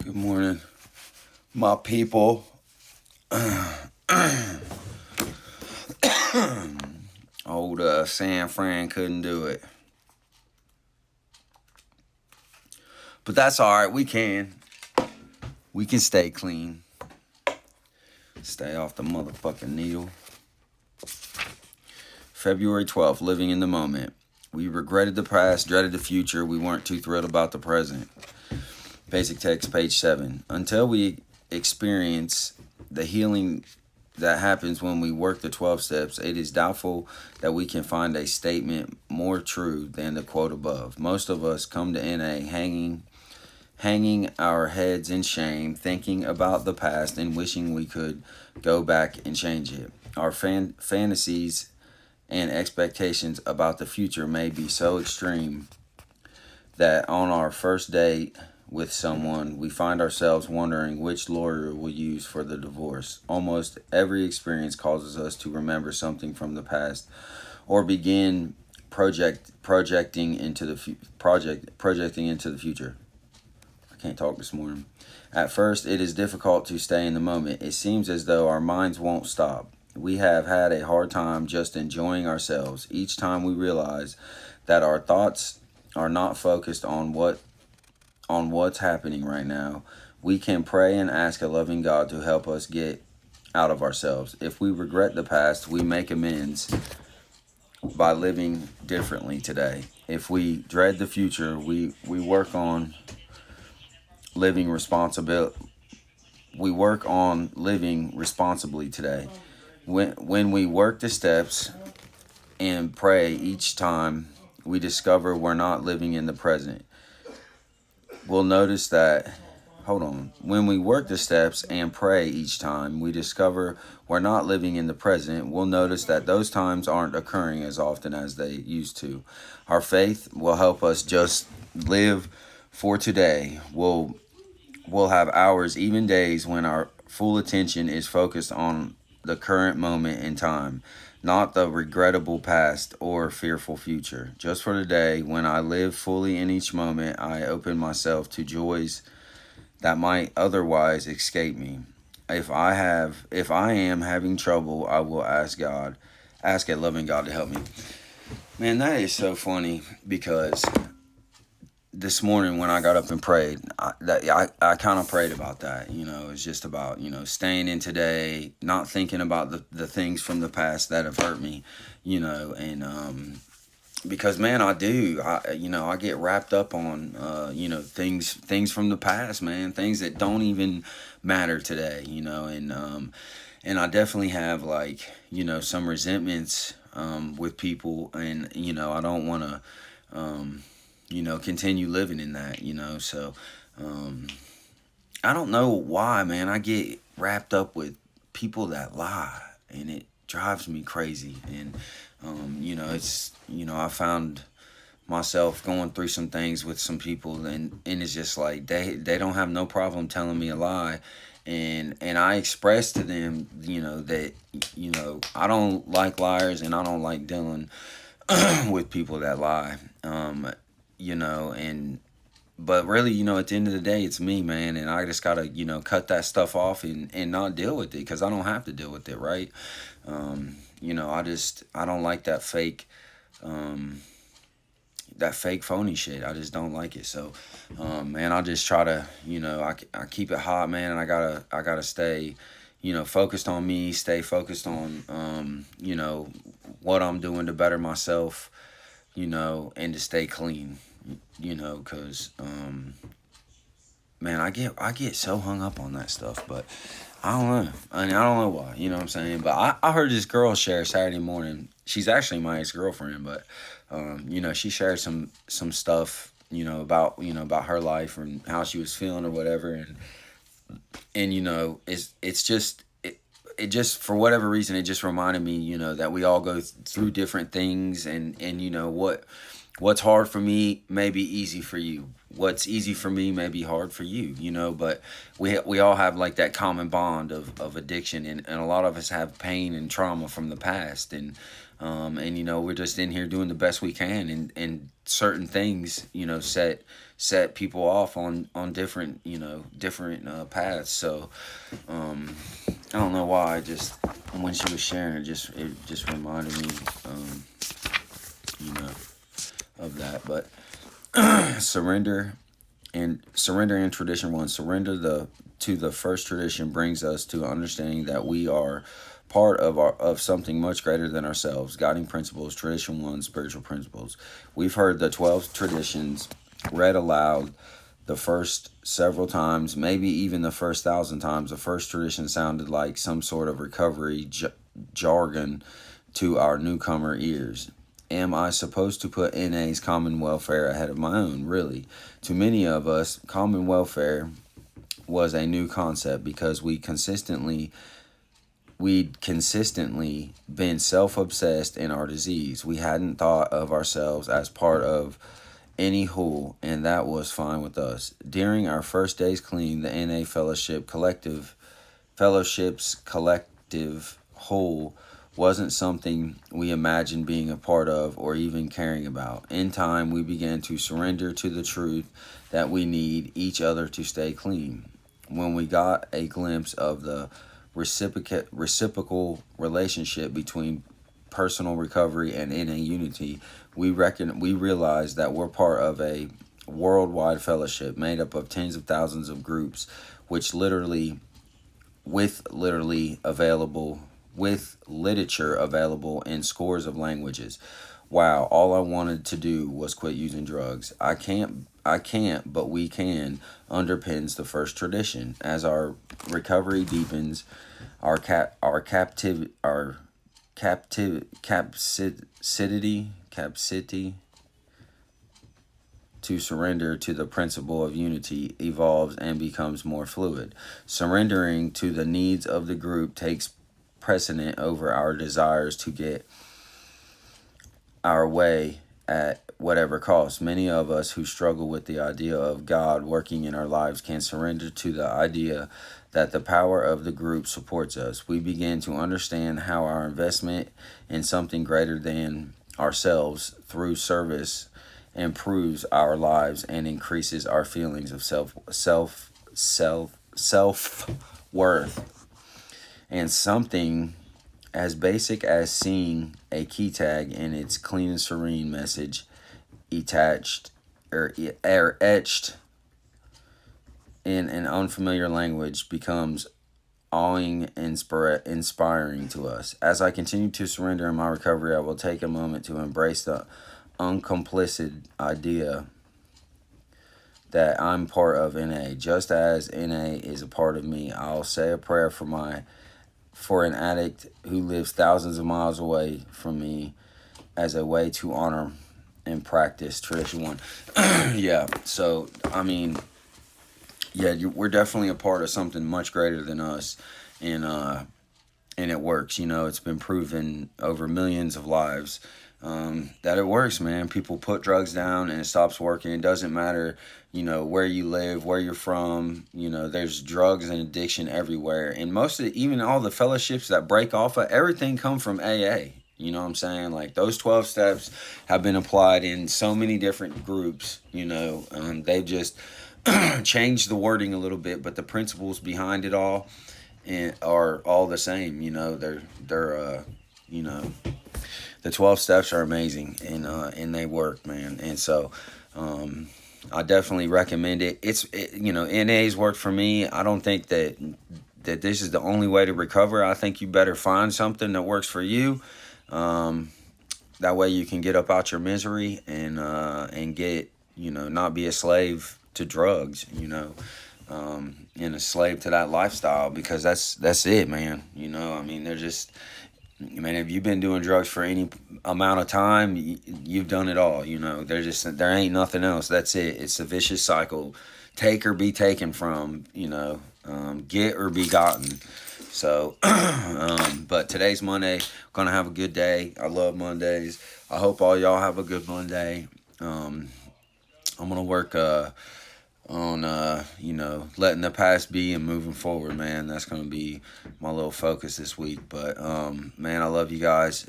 Good morning, my people. Old San Fran couldn't do it. But that's all right. We can. We can stay clean. Stay off the motherfucking needle. February 12th, living in the moment. We regretted the past, dreaded the future. We weren't too thrilled about the present. Basic text, page 7. Until we experience the healing that happens when we work the 12 steps, it is doubtful that we can find a statement more true than the quote above. Most of us come to NA hanging our heads in shame, thinking about the past and wishing we could go back and change it. Our fantasies and expectations about the future may be so extreme that on our first date with someone, we find ourselves wondering which lawyer we'll use for the divorce. Almost every experience causes us to remember something from the past or begin projecting into the future. I can't talk this morning. At first, it is difficult to stay in the moment. It seems as though our minds won't stop. We have had a hard time just enjoying ourselves. Each time we realize that our thoughts are not focused on what's happening right now, we can pray and ask a loving God to help us get out of ourselves. If we regret the past, we make amends by living differently today. If we dread the future, we work on living responsibly today. When we work the steps and pray each time, we discover we're not living in the present. We'll notice that, when we work the steps and pray each time, we discover we're not living in the present. We'll notice that those times aren't occurring as often as they used to. Our faith will help us just live for today. We'll have hours, even days, when our full attention is focused on the current moment in time, not the regrettable past or fearful future. Just for today, when I live fully in each moment, I open myself to joys that might otherwise escape me. If I am having trouble, I will ask a loving God to help me. Man, that is so funny because this morning when I got up and prayed, I kind of prayed about that. It's just about, staying in today, not thinking about the things from the past that have hurt me, and because, man, I get wrapped up on, things from the past, man, things that don't even matter today, and I definitely have, some resentments with people, and, I don't want to, continue living in that, so I don't know why, man. I get wrapped up with people that lie, and it drives me crazy. And I found myself going through some things with some people, and it's just like they don't have no problem telling me a lie, and I express to them, that I don't like liars, and I don't like dealing with people that lie. But really, at the end of the day, it's me, man, and I just gotta, cut that stuff off and not deal with it, because I don't have to deal with it, right? I don't like that fake phony shit. I just don't like it. So, man, I just try to, I keep it hot, man, and I gotta stay, focused on me, stay focused on, what I'm doing to better myself, and to stay clean, because, man, I get so hung up on that stuff, but I don't know. I don't know why, you know what I'm saying? But I heard this girl share Saturday morning. She's actually my ex-girlfriend, but, she shared some stuff, about her life and how she was feeling or whatever. And it's just, it just, for whatever reason, it just reminded me, that we all go through different things, and what's hard for me may be easy for you. What's easy for me may be hard for you, but we all have like that common bond of addiction, and a lot of us have pain and trauma from the past, and And we're just in here doing the best we can, and certain things set people off on different paths. So I don't know why. I just when she was sharing it just reminded me you know of that. But surrender and tradition one. Surrender to the first tradition brings us to understanding that we are part of something much greater than ourselves. Guiding principles, tradition one, spiritual principles. We've heard the 12 traditions read aloud the first several times, maybe even the first 1,000 times. The first tradition sounded like some sort of recovery jargon to our newcomer ears. Am I supposed to put NA's common welfare ahead of my own? Really? To many of us, common welfare was a new concept because we'd consistently been self-obsessed in our disease. We hadn't thought of ourselves as part of any whole, and that was fine with us. During our first days clean, the NA Fellowship's collective whole wasn't something we imagined being a part of or even caring about. In time, we began to surrender to the truth that we need each other to stay clean. When we got a glimpse of the reciprocal relationship between personal recovery and NA unity, we realized that we're part of a worldwide fellowship made up of tens of thousands of groups, with literature available in scores of languages. Wow, all I wanted to do was quit using drugs. I can't, but we can underpins the first tradition. As our recovery deepens, our capacity to surrender to the principle of unity evolves and becomes more fluid. Surrendering to the needs of the group takes precedent over our desires to get our way at whatever cost. Many of us who struggle with the idea of God working in our lives can surrender to the idea that the power of the group supports us. We begin to understand how our investment in something greater than ourselves through service improves our lives and increases our feelings of self-worth. And something as basic as seeing a key tag and its clean and serene message etched in an unfamiliar language becomes awing and inspiring to us. As I continue to surrender in my recovery, I will take a moment to embrace the uncomplicit idea that I'm part of NA. Just as NA is a part of me, I'll say a prayer for an addict who lives thousands of miles away from me as a way to honor and practice tradition one. Yeah, so I mean, yeah, we're definitely a part of something much greater than us, and it works. It's been proven over millions of lives that it works, man. People put drugs down and it stops working. It doesn't matter, where you live, where you're from. There's drugs and addiction everywhere, and even all the fellowships that break off of everything come from AA. You know what I'm saying? Like those 12 steps have been applied in so many different groups. They've just changed the wording a little bit, but the principles behind it all are all the same. They're the 12 steps are amazing, and they work, man. And so I definitely recommend it. NA's worked for me. I don't think that this is the only way to recover. I think you better find something that works for you. That way you can get up out your misery and get, not be a slave to drugs, and a slave to that lifestyle, because that's it, man. They're just, man, if you've been doing drugs for any amount of time, you've done it all. There ain't nothing else. That's it. It's a vicious cycle. Take or be taken from, get or be gotten. So, but today's Monday. Gonna have a good day. I love Mondays. I hope all y'all have a good Monday. I'm gonna work on letting the past be and moving forward, man. That's gonna be my little focus this week. But man, I love you guys.